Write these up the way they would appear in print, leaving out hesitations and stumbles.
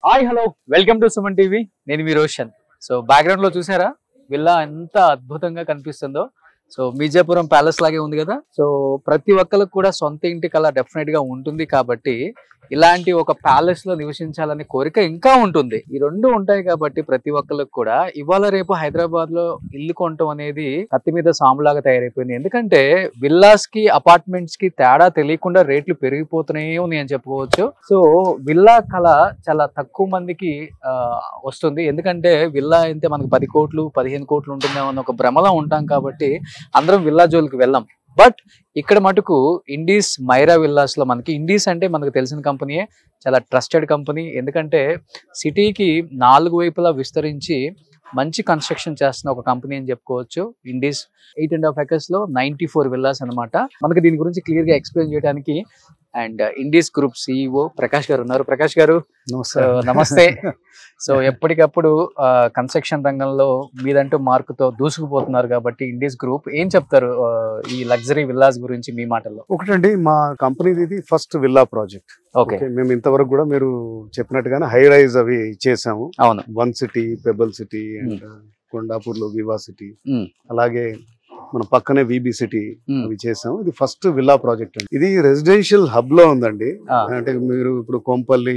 Hi hello welcome to Suman TV. నేను మీ Roshan. So background లో చూసారా విల్లా ఎంత అద్భుతంగా కనిపిస్తుందో. సో మీజాపురం ప్యాలెస్ లాగే ఉంది కదా. సో ప్రతి ఒక్కరికి కూడా సొంత ఇంటి కళ డెఫినెట్ గా ఉంటుంది కాబట్టి ఇలాంటి ఒక ప్యాలెస్ లో నివసించాలనే కోరిక ఇంకా ఉంటుంది. ఈ రెండు ఉంటాయి కాబట్టి ప్రతి ఒక్కరికి కూడా ఇవాళ రేపు హైదరాబాద్ లో ఇల్లు కొనటం అనేది కత్తి మీద సాములాగా తయారైపోయింది. ఎందుకంటే విల్లాస్ కి అపార్ట్మెంట్స్ కి తేడా తెలియకుండా రేట్లు పెరిగిపోతున్నాయి అని చెప్పుకోవచ్చు. సో విల్లా కళ చాలా తక్కువ మందికి వస్తుంది. ఎందుకంటే విల్లా అయితే మనకు 10 కోట్లు 15 కోట్లు ఉంటుందేమో అన్న ఒక భ్రమలో ఉంటాం కాబట్టి అందరం విల్లా జోలికి వెళ్ళాం. బట్ ఇక్కడ మటుకు ఇండీస్ మైరా విల్లాస్ లో మనకి ఇండీస్ అంటే మనకు తెలిసిన కంపెనీయే, చాలా ట్రస్టెడ్ కంపెనీ. ఎందుకంటే సిటీకి 4 వైపులా విస్తరించి మంచి కన్స్ట్రక్షన్ చేస్తున్న ఒక కంపెనీ అని చెప్పుకోవచ్చు. ఇండీస్ 8.5 acres లో 94 విల్లాస్ అనమాట. మనకి దీని గురించి క్లియర్ గా ఎక్స్ప్లెయిన్ చేయడానికి and Indies group CEO Prakash గారు ఉన్నారు. ప్రకాష్ గారు నమస్తే. సో ఎప్పటికప్పుడు కన్స్ట్రక్షన్ రంగంలో మీదంటూ మార్కుతో దూసుకుపోతున్నారు కాబట్టి ఇండీస్ గ్రూప్ ఏం చెప్తారు ఈ లగ్జరీ విల్లాస్ గురించి మీ మాటల్లో? ఒకటండి, మా కంపెనీది ఫస్ట్ విల్లా ప్రాజెక్ట్. ఓకే, మేము ఇంతవరకు కూడా మీరు చెప్పినట్టుగానే హై రైజ్ అవి చేసాము. అవును. One city, pebble city and Kondapur లో వివా సిటీ, అలాగే మన పక్కనే విబి సిటీ అవి చేసాము. ఇది ఫస్ట్ విల్లా ప్రాజెక్ట్ అండి. ఇది రెసిడెన్షియల్ హబ్ లో ఉందండి. అంటే మీరు ఇప్పుడు కోంపల్లి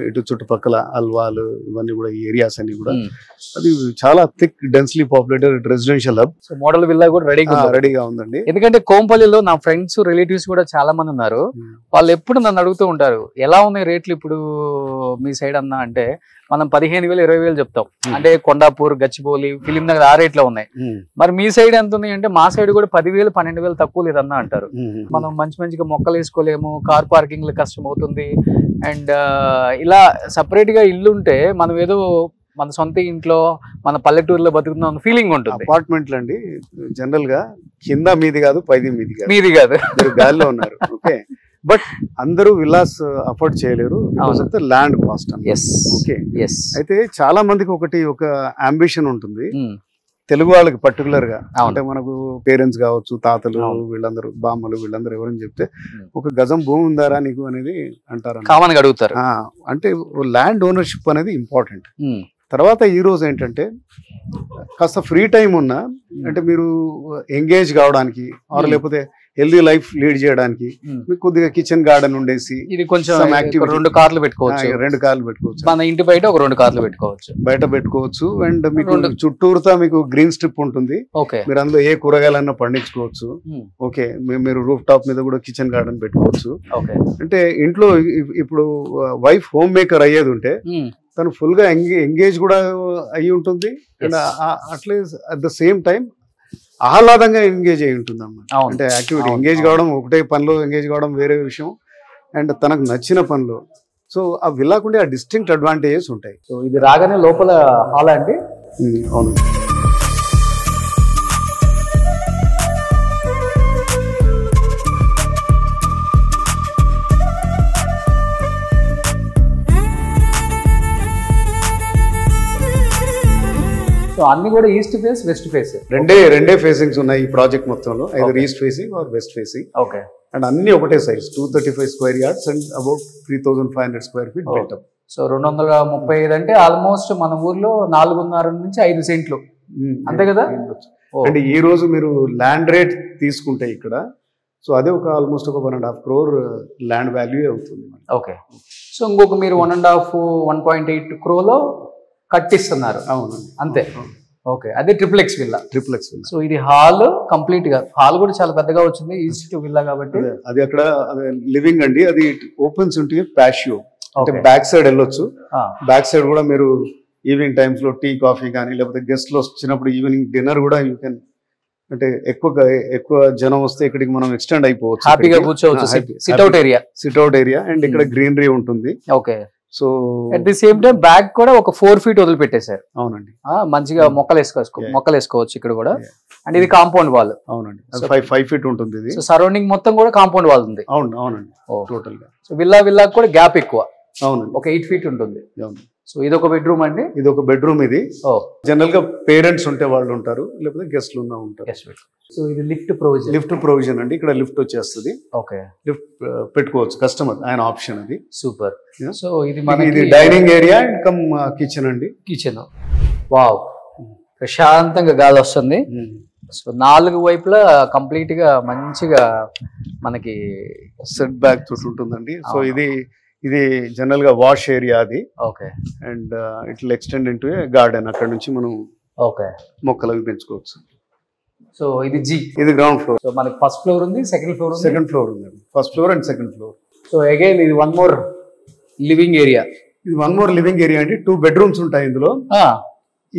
ఇటు చుట్టుపక్కల అల్వాలు ఇవన్నీ కూడా ఈ ఏరియాస్ అన్ని కూడా అది చాలా thick densely populated residential hub. So model villa కూడా రెడీగా ఉందండి. ఎందుకంటే కోంపల్లిలో నా ఫ్రెండ్స్ రిలేటివ్స్ కూడా చాలా మంది ఉన్నారు. వాళ్ళు ఎప్పుడు నన్ను అడుగుతూ ఉంటారు, ఎలా ఉన్నాయి రేట్లు ఇప్పుడు మీ సైడ్ అన్నా అంటే మనం 15,000 20,000 చెప్తాం. అంటే కొండాపూర్, గచ్చిబౌలి, ఫిలిం నగర్ ఆ రేట్ లో ఉన్నాయి. మరి మీ సైడ్ ఎంత ఉంది అంటే మా సైడ్ కూడా 10,000 12,000 తక్కువ లేదన్నా అంటారు. మనం మంచిగా మొక్కలు వేసుకోలేము, కార్ పార్కింగ్ కష్టం అవుతుంది. అండ్ ఇలా సపరేట్ గా ఇల్లు ఉంటే మనం ఏదో మన సొంత ఇంట్లో మన పల్లెటూరులో బతుకుతున్న ఫీలింగ్ ఉంటుంది. అపార్ట్మెంట్లు అండి జనరల్ గా కింద మీది కాదు, పైది మీది కాదు, గాలిలో ఉన్నారు. ఓకే, బట్ అందరూ విల్లాస్ అఫోర్డ్ చేయలేరు, ల్యాండ్ కాస్ట్. ఓకే, అయితే చాలా మందికి ఒక అంబిషన్ ఉంటుంది తెలుగు వాళ్ళకి పర్టికులర్ గా. అంటే మనకు పేరెంట్స్ కావచ్చు, తాతలు, వీళ్ళందరూ బామ్మలు, వీళ్ళందరూ ఎవరని చెప్తే ఒక గజం భూమి ఉందారా నీకు అనేది అంటారు, కామన్ గా అడుగుతారు. అంటే ల్యాండ్ ఓనర్షిప్ అనేది ఇంపార్టెంట్. తర్వాత ఈ రోజు ఏంటంటే కాస్త ఫ్రీ టైం ఉన్నా, అంటే మీరు ఎంగేజ్ కావడానికి ఆర్ లేకపోతే హెల్దీ లైఫ్ లీడ్ చేయడానికి మీకు కొద్దిగా కిచెన్ గార్డెన్ ఉండేసి ఇది కొంచెం 2 కార్లు పెట్టుకోవచ్చు. 2 కార్లు పెట్టుకోవచ్చు. మన ఇంటి బయట ఒక 2 కార్లు పెట్టుకోవచ్చు. అండ్ మీకు చుట్టూరుతా మీకు గ్రీన్ స్ట్రిప్ ఉంటుంది. మీరు అందులో ఏ కూరగాయలన్నా పండించుకోవచ్చు. ఓకే, మీరు రూఫ్ టాప్ మీద కూడా కిచెన్ గార్డెన్ పెట్టుకోవచ్చు. అంటే ఇంట్లో ఇప్పుడు వైఫ్ హోమ్ మేకర్ అయ్యేది ఉంటే తను ఫుల్ గా ఎంగేజ్ కూడా అయ్యి ఉంటుంది. అండ్ అట్లే అట్ ద సేమ్ టైం ఆహ్లాదంగా ఎంగేజ్ అయి ఉంటుంది అన్నమాట. అంటే యాక్టివిటీ ఎంగేజ్ కావడం, ఒకటే పనిలో ఎంగేజ్ కావడం వేరే విషయం, అండ్ తనకు నచ్చిన పనిలో. సో ఆ విల్లాకుండే ఆ డిస్టింక్ట్ అడ్వాంటేజెస్ ఉంటాయి. సో ఇది రాగానే లోపల హాల్ అండి. అవును. సో అన్ని కూడా ఈస్ట్ ఫేస్ వెస్ట్ ఫేస్ రెండే ఫేసింగ్స్ ఉన్నాయి ఈ ప్రాజెక్ట్ మొత్తంలో. Either east facing or west facing. Okay, and అన్ని ఒకటే size 235 square yards and about 3,500 square feet built-up. So 235 అంటే ఆల్మోస్ట్ మన ఊర్లో 4.5 నుంచి 5 సెంట్లు అంతే కదా. అంటే ఈ రోజు మీరు ల్యాండ్ రేట్ తీసుకుంటే ఇక్కడ, సో అదే ఆల్మోస్ట్ 1.5 crore ల్యాండ్ వాల్యూ అవుతుంది. ఓకే, సో ఇంకొక మీరు 1.8 crore కట్టిస్తున్నారు. అవును, అంతే. ఓకే, అదే ట్రిప్లెక్స్ విల్లా. సో ఇది హాల్ కంప్లీట్ గా, హాల్ కూడా చాలా పెద్దగా వచ్చింది ఈస్ట్ విల్లా కాబట్టి. అది అక్కడ లివింగ్ అండి, అది ఓపెన్స్ ఉంటే ప్యాషియో, అంటే బ్యాక్ సైడ్ వెళ్ళొచ్చు. బ్యాక్ సైడ్ కూడా మీరు ఈవినింగ్ టైమ్స్ లో టీ కాఫీ కానీ లేకపోతే గెస్ట్ లో వచ్చినప్పుడు ఈవినింగ్ డిన్నర్ కూడా యూ కెన్, అంటే ఎక్కువ జనం వస్తే ఇక్కడికి మనం ఎక్స్టెండ్ అయిపోవచ్చు, హ్యాపీగా కూర్చోవచ్చు. సిట్ అవుట్ ఏరియా అండ్ ఇక్కడ గ్రీనరీ ఉంటుంది. Okay, so at the same time back కూడా ఒక 4 feet వదిలిపెట్టేశారు. అవునండి, మంచిగా మొక్కలు వేసుకోవచ్చు ఇక్కడ కూడా. అండ్ ఇది కాంపౌండ్ వాల్. అవునండి, 5 feet ఉంటుంది ఇది. సో సరౌండింగ్ మొత్తం కూడా కాంపౌండ్ వాల్ ఉంది. అవునండి, టోటల్ గా. సో విల్లా కూడా గ్యాప్ ఎక్కువ. అవునండి. ఒక 8 feet ఉంటుంది. అవును. సో ఇది ఒక బెడ్రూమ్ అండి. ఇది ఒక బెడ్రూమ్. ఇది జనరల్ గా పేరెంట్స్ ఉంటే వాళ్ళు ఉంటారు, లేకపోతే గెస్ట్లు ఉన్నా ఉంటారు. సో ఇది లిఫ్ట్ ప్రొవిజన్. లిఫ్ట్ ప్రొవిజన్ అండి. ఇక్కడ లిఫ్ట్ వచ్చేస్తుంది. ఓకే, లిఫ్ట్ పెట్టుకోవచ్చు కస్టమర్, ఆయన ఆప్షన్ అది. సూపర్. సో ఇది ఇది dining area and come kitchen అండి. కిచెన్. వావ్, ప్రశాంతంగా గాలి వస్తుంది. సో 4 వైపులా కంప్లీట్ గా మంచిగా మనకి సెట్ బ్యాక్ తోటి ఉంటుందండి. సో ఇది జనరల్ గా వాష్ ఏరియా అది. Okay, and it will extend into garden. అక్కడ నుంచి మనం ఓకే మొక్కలు అవి పెంచుకోవచ్చు. సో ఇది జీ, ఇది గ్రౌండ్ ఫ్లోర్. సో మనకి ఫస్ట్ ఫ్లోర్ ఉంది, సెకండ్ ఫ్లోర్ ఉంది. సెకండ్ ఫ్లోర్ ఉందండి. First floor and second floor. So again ఇది 1 more లివింగ్ ఏరియా. ఇది 1 more లివింగ్ ఏరియా అండి. 2 bedrooms ఉంటాయి ఇందులో.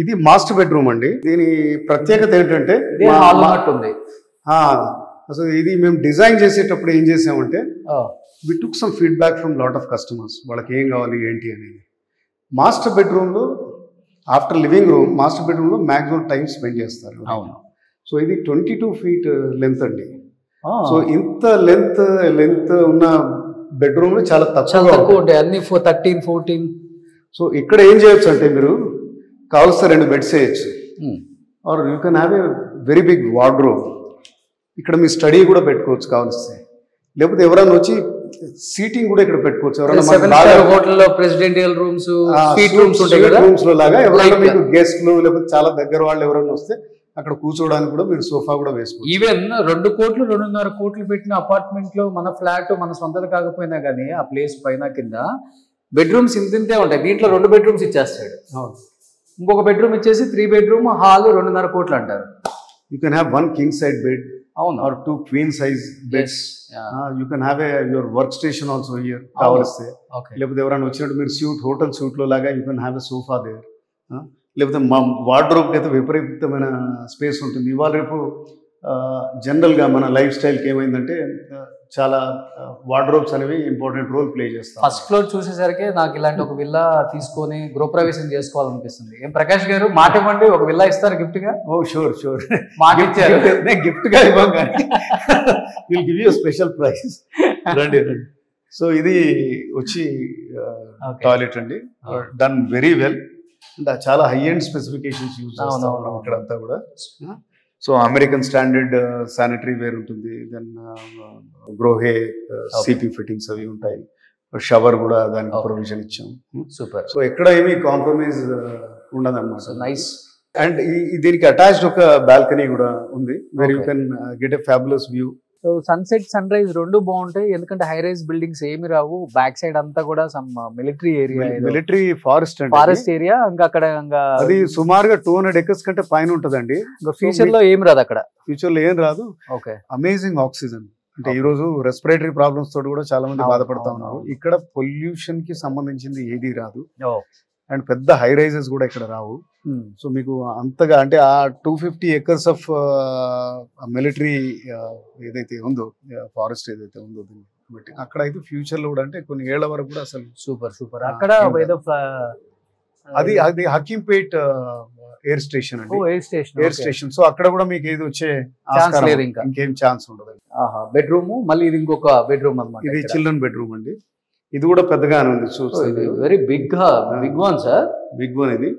ఇది మాస్టర్ బెడ్రూమ్ అండి. దీని ప్రత్యేకత ఏంటంటే ఉంది. అసలు ఇది మేము డిజైన్ చేసేటప్పుడు ఏం చేసామంటే we took some feedback from lot of customers. వాళ్ళకి ఏం కావాలి ఏంటి అనేది. మాస్టర్ బెడ్రూమ్లో ఆఫ్టర్ లివింగ్ రూమ్ మాస్టర్ బెడ్రూమ్లో మ్యాక్సిమం టైం స్పెండ్ చేస్తారు. అవును. సో ఇది 22 feet లెంత్ అండి. సో ఇంత లెంత్ ఉన్న బెడ్రూమ్లు చాలా తక్కువ ఉంటాయి, అన్ని 13, 14. సో ఇక్కడ ఏం చేయొచ్చు అంటే మీరు కావలిస్తే 2 beds వేయచ్చు, or you can have a very big wardrobe. ఇక్కడ మీ స్టడీ కూడా పెట్టుకోవచ్చు కావలిస్తే, లేకపోతే ఎవరైనా వచ్చి సీటింగ్ కూడా ఇక్కడ పెట్టుకోవచ్చు. ఎవరైనా హోటల్లో ప్రెసిడెంటియల్ రూమ్స్, రూమ్స్ లో లాగా ఎవరైనా మీకు గెస్ట్లు లేకపోతే చాలా దగ్గర వాళ్ళు ఎవరైనా వస్తే అక్కడ కూర్చోవడానికి కూడా మీరు సోఫా కూడా వేసుకోవచ్చు. ఈవెన్ 2 కోట్లు 2.5 కోట్లు పెట్టిన అపార్ట్మెంట్ లో మన ఫ్లాట్ మన సొంతది కాకపోయినా కానీ ఆ ప్లేస్ పైన కింద బెడ్రూమ్స్ ఇంతే ఉంటాయి. దీంట్లో 2 bedrooms ఇచ్చేస్తాడు. ఇంకొక బెడ్రూమ్ ఇచ్చేసి 3 bedroom హాల్ 2.5 కోట్లు అంటారు. You can have 1 king side bed. అవును. Or 2 queen size beds. You can have your work station also here కావలిస్తే. లేకపోతే ఎవరైనా వచ్చినట్టు మీరు హోటల్ సూట్ లో లాగా you can have a sofa there. లేకపోతే మా వార్డ్రోబ్కి అయితే విపరీతమైన స్పేస్ ఉంటుంది. ఇవాళ రేపు జనరల్గా మన లైఫ్ స్టైల్కి ఏమైందంటే చాలా వార్డ్రోబ్స్ అనేవి ఇంపార్టెంట్ రోల్ ప్లే చేస్తాయి. ఫస్ట్ ఫ్లోర్ చూసేసరికి నాకు ఇలాంటి ఒక విల్లా తీసుకొని గృహప్రవేశం చేసుకోవాలనిపిస్తుంది. ఏం ప్రకాష్ గారు మాట ఇవ్వండి, ఒక విల్లా ఇస్తారు గిఫ్ట్ గా? ఓ షూర్ మాట ఇచ్చారు. గిఫ్ట్ గా ఇవ్వం కానీ will give you special prize. రండి. సో ఇది వచ్చి టాయిలెట్ అండి, డన్ వెరీ వెల్. అంటే చాలా హై ఎండ్ స్పెసిఫికేషన్స్ యూజ్ చేస్తాం ఇక్కడంతా కూడా. So American standard sanitary ware ఉంటుంది, దెన్ గ్రోహే సిపి ఫిట్టింగ్స్ అవి ఉంటాయి, షవర్ కూడా దానికి ప్రొవిజన్ ఇచ్చాం. సూపర్. సో ఎక్కడ ఏమీ కాంప్రమైజ్ ఉండదు అన్నమాట. నైస్. అండ్ దీనికి అటాచ్డ్ ఒక బాల్కనీ కూడా ఉంది, where you can get a fabulous view. So sunset sunrise 2 బాగుంటాయి, ఎందుకంటే హై రైజ్ బిల్డింగ్స్ ఏమి రావు. బ్యాక్ సైడ్ అంతా కూడా some military area, military forest area. ఇంకా అక్కడ అది సుమారుగా 200 acres కంటే పైన ఉంటదండి. ఫ్యూచర్ లో ఏం రాదు అక్కడ. ఫ్యూచర్ లో ఏం రాదు. ఓకే. Amazing oxygen. అంటే ఈ రోజు రెస్పిరేటరీ ప్రాబ్లమ్స్ తోటి కూడా చాలా మంది బాధపడతా ఉన్నారు. ఇక్కడ పొల్యూషన్ కి సంబంధించింది ఏది రాదు. అండ్ పెద్ద హై రైజెస్ కూడా ఇక్కడ రావు. సో మీకు అంతగా అంటే ఆ 250 acres ఆఫ్ మిలిటరీ ఏదైతే ఉందో, ఫారెస్ట్ ఏదైతే ఉందో బట్టి అక్కడ అయితే ఫ్యూచర్ లో కూడా అంటే కొన్ని ఏళ్ల వరకు కూడా అసలు సూపర్ అక్కడ అది హకీంపేట్ ఎయిర్ స్టేషన్ అండి. Air station. సో అక్కడ కూడా మీకు ఏది వచ్చే ఇంకేం ఛాన్స్ ఉండదు. బెడ్రూమ్ మళ్ళీ ఇది ఇంకొక బెడ్రూమ్ అన్నమాట. ఇది చిల్డ్రన్ బెడ్రూమ్ అండి. ఇది కూడా పెద్దగానే ఉంది. Very big one sir. Big one. ఇది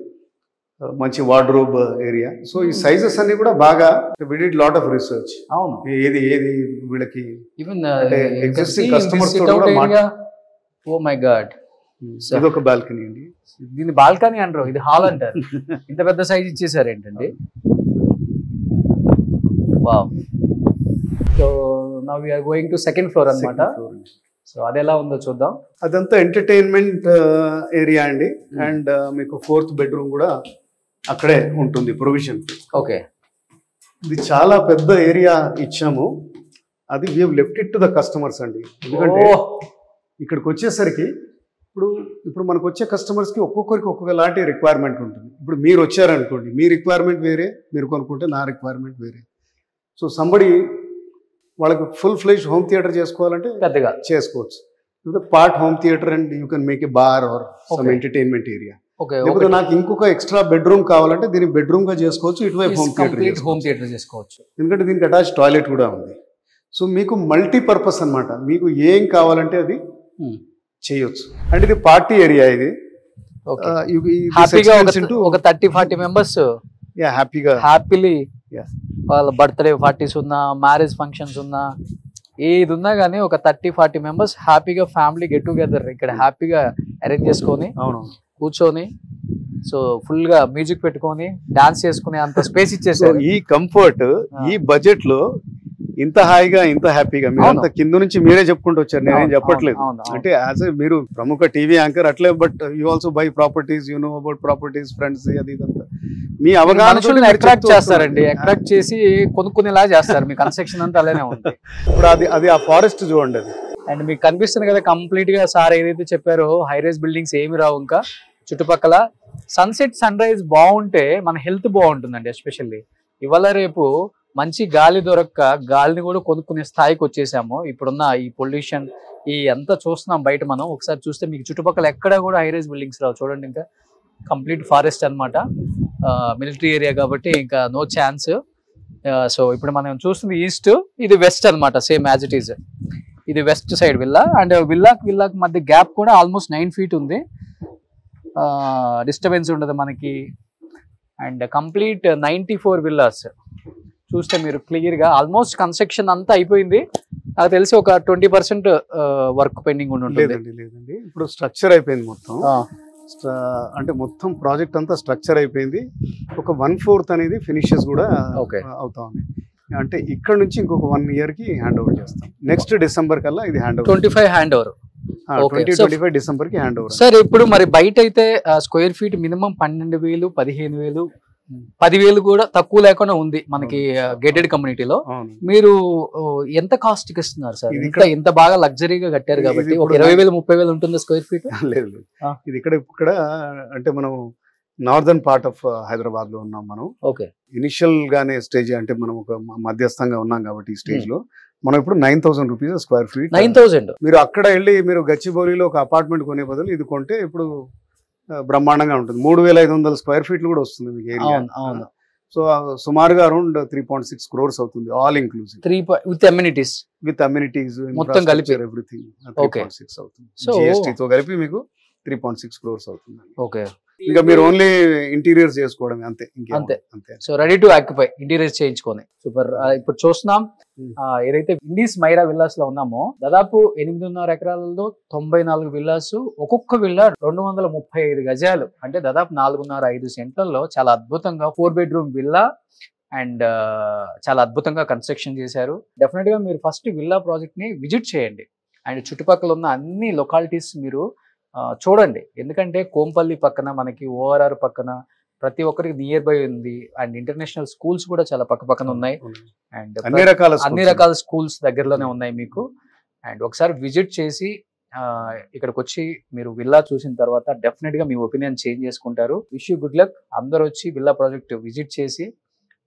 మంచి వార్డ్రోబ్ ఏరియా. సో ఈ సైజెస్ అన్ని కూడా బాగా we did lot of research. అవును. ఏది వీళ్ళకి ఈవెన్ ఎగ్జిస్టింగ్ కస్టమర్స్ తో కూడా. Oh my god. ఇది ఒక బాల్కనీ అండి. దీన్ని బాల్కనీ అంటారు, ఇది హాల్ అంటారు. ఇంత పెద్ద సైజ్ ఇచ్చేసారు ఏంటండి. Wow. So now we are going to second floor అన్నమాట. సో అది ఎలా ఉందో చూద్దాం. అదంతా ఎంటర్టైన్మెంట్ ఏరియా అండి. అండ్ మీకు 4th bedroom కూడా అక్కడే ఉంటుంది ప్రొవిజన్. ఓకే. ఇది చాలా పెద్ద ఏరియా ఇచ్చాము. అది we have left it to the customers అండి. ఎందుకంటే ఇక్కడికి వచ్చేసరికి ఇప్పుడు మనకు వచ్చే కస్టమర్స్కి ఒక్కొక్కరికి ఒక్కొక్కలాంటి రిక్వైర్మెంట్ ఉంటుంది. ఇప్పుడు మీరు వచ్చారనుకోండి, మీ రిక్వైర్మెంట్ వేరే, మీరు కొనుక్కుంటే నా రిక్వైర్మెంట్ వేరే. సో సంబడి వాళ్ళకి ఫుల్ ఫ్లెజ్ హోమ్ థియేటర్ చేసుకోవాలంటే పెద్దగా చేసుకోవచ్చు. Part home theatre and you can make a bar or some entertainment area. లేకపోతే నాకు ఇంకొక ఎక్స్ట్రా బెడ్రూమ్ కావాలంటే దీన్ని బెడ్రూమ్ గా చేసుకోవచ్చు, ఇటువైపు హోమ్ థియేటర్ చేసుకోవచ్చు. ఎందుకంటే దీనికి అటాచ్ టాయిలెట్ కూడా ఉంది. సో మీకు మల్టీపర్పస్ అన్నమాట. మీకు ఏం కావాలంటే అది చేయొచ్చు. అంటే ఇది పార్టీ ఏరియా, ఇది హ్యాపీగా ఒక 30-40 మెంబర్స్ హ్యాపీలీ వాళ్ళ బర్త్డే పార్టీస్ ఉన్నా, మ్యారేజ్ ఫంక్షన్స్ ఉన్నా, ఏది ఉన్నా కానీ ఒక 30-40 మెంబర్స్ హ్యాపీగా ఫ్యామిలీ గెట్ టుగెదర్ ఇక్కడ హ్యాపీగా అరేంజ్ చేసుకొని కూర్చొని సో ఫుల్ గా మ్యూజిక్ పెట్టుకొని డాన్స్ చేసుకునే అంత స్పేస్ ఇచ్చేసారు. ఈ కంఫర్ట్ ఈ బడ్జెట్ లో ఇంత హాయిగా ఇంత హ్యాపీగా మీరంతా కింద నుంచి మీరే చెప్పుకుంటూ వచ్చారు, నేనేం చెప్పట్లేదు. అంటే యాజ్ ఏ మీరు ప్రముఖ టీవీ యాంకర్ అట్లే, but you also by properties, you know about properties, friends, అది ఇదంతా మీ అవగాహన అట్రాక్ట్ చేస్తారండి, అట్రాక్ట్ చేసి కొనుక్కునేలా చేస్తారు. మీ కన్స్ట్రక్షన్ అంతా అలానే ఉంది. ఇప్పుడు అది ఆ ఫారెస్ట్ చూడండి, అది అండ్ మీకు కనిపిస్తుంది కదా కంప్లీట్ గా. సార్ ఏదైతే చెప్పారో హై రైజ్ బిల్డింగ్స్ ఏమి రావు ఇంకా చుట్టుపక్కల. సన్సెట్ సన్ రైజ్ బాగుంటే మన హెల్త్ బాగుంటుందండి. ఎస్పెషల్లీ ఇవాళ రేపు మంచి గాలి దొరక్క గాలిని కూడా కొనుక్కునే స్థాయికి వచ్చేసాము. ఇప్పుడున్న ఈ పొల్యూషన్ ఈ అంతా చూస్తున్నాం బయట. మనం ఒకసారి చూస్తే మీకు చుట్టుపక్కల ఎక్కడ కూడా హై రైజ్ బిల్డింగ్స్ రావు. చూడండి, ఇంకా కంప్లీట్ ఫారెస్ట్ అనమాట. మిలిటరీ ఏరియా కాబట్టి ఇంకా నో ఛాన్స్. సో ఇప్పుడు మనం చూస్తుంది ఈస్ట్, ఇది వెస్ట్ అనమాట. Same as it is. ఇది వెస్ట్ సైడ్ విల్లా. అండ్ విల్లాకి మధ్య గ్యాప్ కూడా ఆల్మోస్ట్ 9 feet ఉంది. డిస్టర్బెన్స్ ఉండదు మనకి. అండ్ కంప్లీట్ 94 విల్లాస్ చూస్తే మీరు క్లియర్ గా ఆల్మోస్ట్ కన్స్ట్రక్షన్ అంతా అయిపోయింది. నాకు తెలిసి ఒక 20% వర్క్ పెండింగ్ ఉంటుంది. లేదండి, ఇప్పుడు స్ట్రక్చర్ అయిపోయింది మొత్తం. అంటే మొత్తం ప్రాజెక్ట్ అంతా స్ట్రక్చర్ అయిపోయింది. ఒక 1/4 అనేది ఫినిషెస్ కూడా అవుతా ఉంది. అంటే ఇక్కడ నుంచి ఇంకొక 1 year కి హ్యాండ్ ఓవర్ చేస్తాం. నెక్స్ట్ డిసెంబర్ కల్లా ఇది hand over. 25 hand over. 2025 December కి హ్యాండ్ ఓవర్. సార్ ఇప్పుడు మరి బయట అయితే స్క్వేర్ ఫీట్ మినిమం 12,000, 15,000, 10,000 కూడా తక్కువ లేకుండా ఉంది మనకి గేటెడ్ కమ్యూనిటీలో. మీరు ఎంత కాస్ట్ కి ఇస్తున్నారు సార్? ఇంత బాగా లగ్జరీగా కట్టారు కాబట్టి ఒక 20,000, 30,000 ఉంటుంది స్క్వేర్ ఫీట్? లేదు, ఇది ఇక్కడ అంటే మనం నార్దర్న్ పార్ట్ ఆఫ్ హైదరాబాద్ లో ఉన్నాం మనం. ఓకే, ఇనిషియల్ గానే స్టేజ్, అంటే మనం ఒక మధ్యస్థంగా ఉన్నాం కాబట్టి ఈ స్టేజ్ లో మనం ఇప్పుడు 9,000 రూపీస్ స్క్వేర్ ఫీట్. 9,000. మీరు అక్కడ వెళ్ళి మీరు గచ్చిబౌలిలో ఒక అపార్ట్మెంట్ కొనే బదులు ఇది కొంటే ఇప్పుడు బ్రహ్మాండంగా ఉంటుంది. 3,500 స్క్వేర్ ఫీట్లు కూడా వస్తుంది మీకు ఏరియా. సో సుమారుగా అరౌండ్ 3.6 crores అవుతుంది, ఆల్ ఇంక్లూసివ్. విత్ అమ్యూనిటీస్ మొత్తం కలిపి ఎవ్రీథింగ్ 3.6 అవుతుంది. GST తో కలిపి మీకు 3.6 crores అవుతుంది. ఓకే, ఇంకా మీరు ఓన్లీ ఇంటీరియర్స్ చేసుకోవడం అంతే. అంతే. So ready to occupy, interiors చేయించుకొని. సూపర్. ఇప్పుడు చూస్తున్నాం ఏదైతే ఇండీస్ మైరా విల్లాస్ లో ఉన్నామో దాదాపు 8.5 ఎకరాలలో 94 విల్లాస్. ఒక్కొక్క విల్లా 235 గజాలు, అంటే దాదాపు 4.5 సెంట్లలో చాలా అద్భుతంగా 4 bedroom విల్లా అండ్ చాలా అద్భుతంగా కన్స్ట్రక్షన్ చేశారు. డెఫినెట్ గా మీరు ఫస్ట్ విల్లా ప్రాజెక్ట్ ని విజిట్ చేయండి అండ్ చుట్టుపక్కల ఉన్న అన్ని లొకాలిటీస్ మీరు చూడండి. ఎందుకంటే కోంపల్లి పక్కన మనకి, ORR పక్కన ప్రతి ఒక్కరికి నియర్ బై ఉంది. అండ్ ఇంటర్నేషనల్ స్కూల్స్ కూడా చాలా పక్కన ఉన్నాయి. అండ్ అన్ని రకాల స్కూల్స్ దగ్గరలోనే ఉన్నాయి మీకు. అండ్ ఒకసారి విజిట్ చేసి ఇక్కడికి వచ్చి మీరు విల్లా చూసిన తర్వాత డెఫినెట్ గా మీ ఒపీనియన్ చేంజ్ చేసుకుంటారు. Wish you good luck. అందరూ వచ్చి విల్లా ప్రాజెక్ట్ విజిట్ చేసి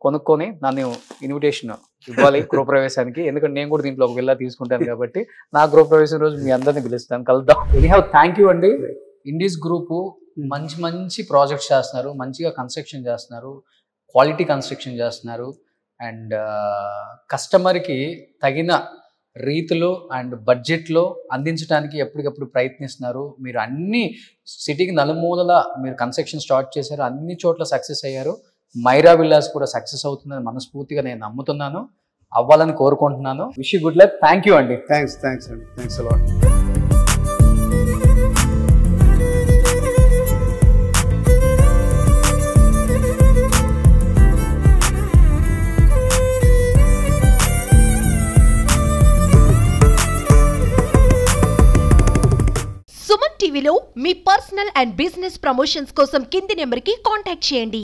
కొనుక్కొని నన్ను ఇన్విటేషన్ ఇవ్వాలి గృహప్రవేశానికి. ఎందుకంటే నేను కూడా దీంట్లో ఒక విల్లా తీసుకుంటాను కాబట్టి నా గృహప్రవేశం రోజు మీ అందరినీ పిలుస్తాను, కలుద్దాం. ఎనీహౌ థ్యాంక్ యూ అండి. ఇండీస్ గ్రూప్ మంచి ప్రాజెక్ట్స్ చేస్తున్నారు, మంచిగా కన్స్ట్రక్షన్ చేస్తున్నారు, క్వాలిటీ కన్స్ట్రక్షన్ చేస్తున్నారు. అండ్ కస్టమర్కి తగిన రీతిలో అండ్ బడ్జెట్లో అందించడానికి ఎప్పటికప్పుడు ప్రయత్నిస్తున్నారు. మీరు అన్ని సిటీకి నలుమూలల మీరు కన్స్ట్రక్షన్ స్టార్ట్ చేశారు, అన్ని చోట్ల సక్సెస్ అయ్యారు. మైరా విల్లాస్ కూడా సక్సెస్ అవుతుందని మనస్ఫూర్తిగా నేను నమ్ముతున్నాను, అవ్వాలని కోరుకుంటున్నాను. Wish you good luck. Thank you అండి. థ్యాంక్స్ అండి. Thanks a lot. సుమన్ టీవీలో మీ పర్సనల్ అండ్ బిజినెస్ ప్రమోషన్స్ కోసం కింది నెంబర్కి కాంటాక్ట్ చేయండి.